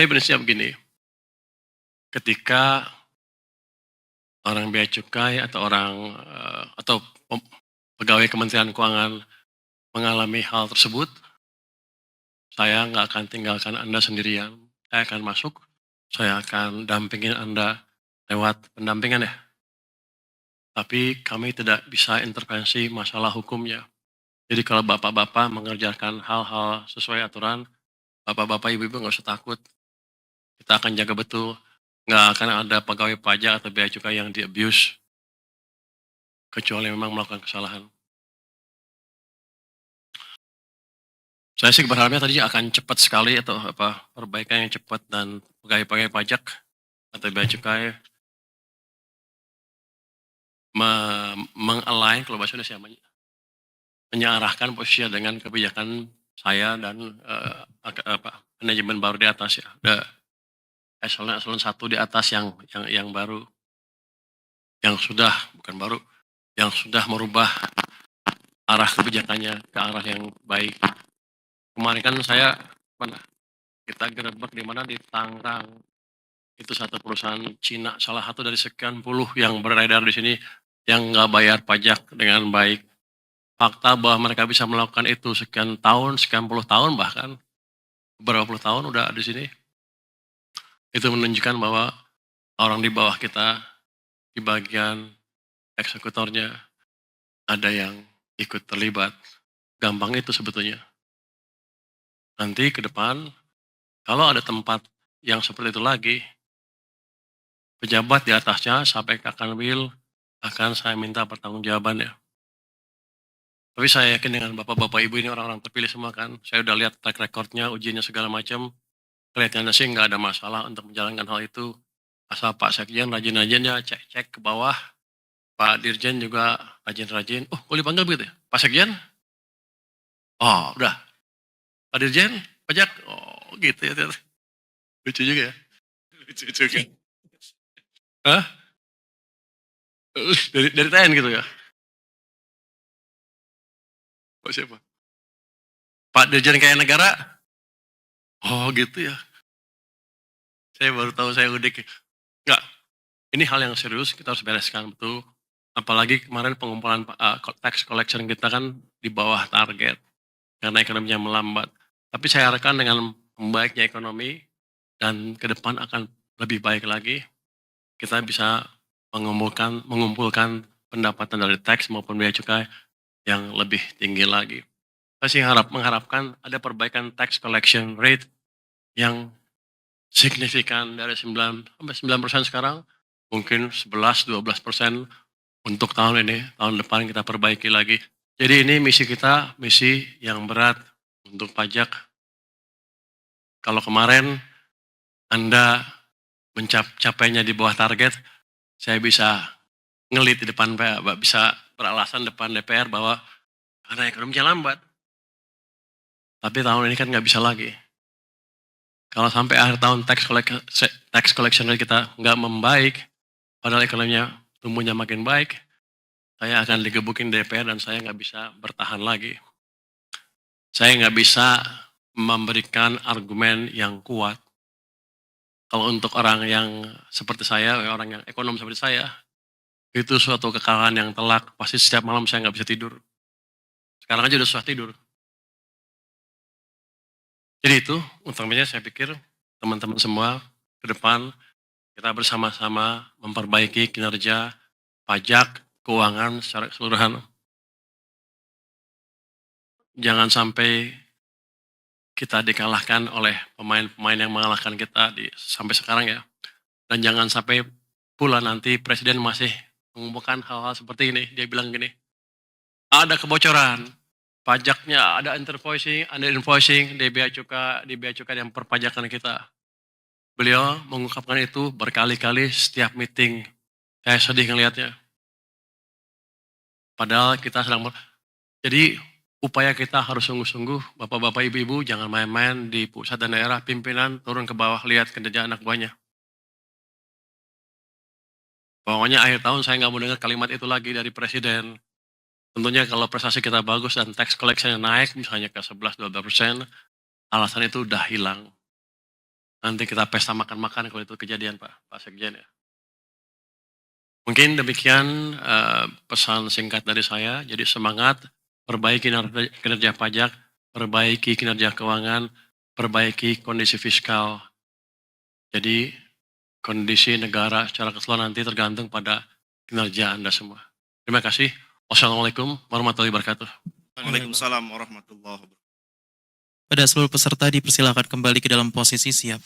Saya prinsipnya begini, ketika orang bea cukai atau orang, atau pegawai Kementerian Keuangan mengalami hal tersebut, saya nggak akan tinggalkan Anda sendirian. Saya akan masuk, saya akan dampingin Anda lewat pendampingan ya, tapi kami tidak bisa intervensi masalah hukumnya. Jadi kalau bapak-bapak mengerjakan hal-hal sesuai aturan, bapak-bapak, ibu-ibu nggak usah takut, kita akan jaga betul. Nggak akan ada pegawai pajak atau bea cukai yang di-abuse, kecuali memang melakukan kesalahan. Saya sih berharapnya tadi akan cepat sekali atau perbaikan yang cepat dan pegawai-pegawai pajak atau bea cukai meng-align kalau bahasa Indonesia menyearahkan posisinya dengan kebijakan saya dan, manajemen baru di atas ya, eselon 1 di atas yang baru, yang sudah bukan baru, yang sudah merubah arah kebijakannya ke arah yang baik. Kemarin kan saya mana, kita gerebek di mana, di Tangerang. Itu satu perusahaan Cina, salah satu dari sekian puluh yang beredar di sini, yang nggak bayar pajak dengan baik. Fakta bahwa mereka bisa melakukan itu sekian tahun, sekian puluh tahun bahkan, beberapa puluh tahun udah di sini, itu menunjukkan bahwa orang di bawah kita, di bagian eksekutornya, ada yang ikut terlibat. Gampang itu sebetulnya. Nanti ke depan, kalau ada tempat yang seperti itu lagi, pejabat di atasnya sampai ke Kanwil akan saya minta pertanggungjawabannya. Tapi saya yakin dengan bapak-bapak ibu ini orang-orang terpilih semua kan. Saya udah lihat track recordnya, ujiannya segala macam. Kelihatannya sih nggak ada masalah untuk menjalankan hal itu. Asal Pak Sekjen rajin-rajinnya cek-cek ke bawah. Pak Dirjen juga rajin-rajin. Oh, boleh panggil begitu ya? Pak Sekjen? Oh, udah. Pak Dirjen? Pajak? Oh, gitu ya. Lucu juga ya. Lucu juga. Hah? Dari TN gitu ya? Pak siapa? Pak Dirjen Kaya Negara? Oh, gitu ya. Saya baru tahu, saya udik. Enggak, ini hal yang serius, kita harus bereskan betul. Apalagi kemarin pengumpulan tax collection kita kan di bawah target karena ekonominya melambat. Tapi saya harapkan dengan membaiknya ekonomi dan ke depan akan lebih baik lagi, kita bisa mengumpulkan pendapatan dari tax maupun bea cukai yang lebih tinggi lagi. Saya sih mengharapkan ada perbaikan tax collection rate yang signifikan dari 9% sekarang, mungkin 11-12% untuk tahun ini, tahun depan kita perbaiki lagi. Jadi ini misi kita, misi yang berat untuk pajak. Kalau kemarin Anda mencapainya di bawah target, saya bisa ngelit di depan, bisa beralasan depan DPR bahwa karena ekonominya lambat. Tapi tahun ini kan nggak bisa lagi. Kalau sampai akhir tahun tax collection rate kita nggak membaik, padahal ekonominya tumbuhnya makin baik, saya akan digebukin DPR dan saya nggak bisa bertahan lagi. Saya nggak bisa memberikan argumen yang kuat. Kalau untuk orang yang seperti saya, orang yang ekonom seperti saya, itu suatu kekalahan yang telak. Pasti setiap malam saya nggak bisa tidur. Sekarang aja udah susah tidur. Jadi itu, utamanya saya pikir teman-teman semua ke depan kita bersama-sama memperbaiki kinerja pajak, keuangan secara keseluruhan. Jangan sampai kita dikalahkan oleh pemain-pemain yang mengalahkan kita sampai sekarang ya. Dan jangan sampai pula nanti presiden masih mengumumkan hal-hal seperti ini. Dia bilang gini, ada kebocoran, pajaknya ada invoicing di bea cukai dan perpajakan kita. Beliau mengungkapkan itu berkali-kali setiap meeting. Saya sedih ngelihatnya. Padahal kita jadi upaya kita harus sungguh-sungguh, bapak-bapak, ibu-ibu, jangan main-main di pusat dan daerah, pimpinan turun ke bawah, lihat kinerja anak buahnya. Pokoknya akhir tahun saya nggak mau dengar kalimat itu lagi dari presiden. Tentunya kalau prestasi kita bagus dan tax collection naik misalnya ke 11-12%, alasan itu udah hilang. Nanti kita pesta makan-makan kalau itu kejadian Pak Sekjen ya. Mungkin demikian pesan singkat dari saya. Jadi semangat, perbaiki kinerja pajak, perbaiki kinerja keuangan, perbaiki kondisi fiskal. Jadi kondisi negara secara keseluruhan nanti tergantung pada kinerja Anda semua. Terima kasih. Wassalamualaikum warahmatullahi wabarakatuh. Waalaikumsalam warahmatullahi wabarakatuh. Pada seluruh peserta dipersilakan kembali ke dalam posisi siap.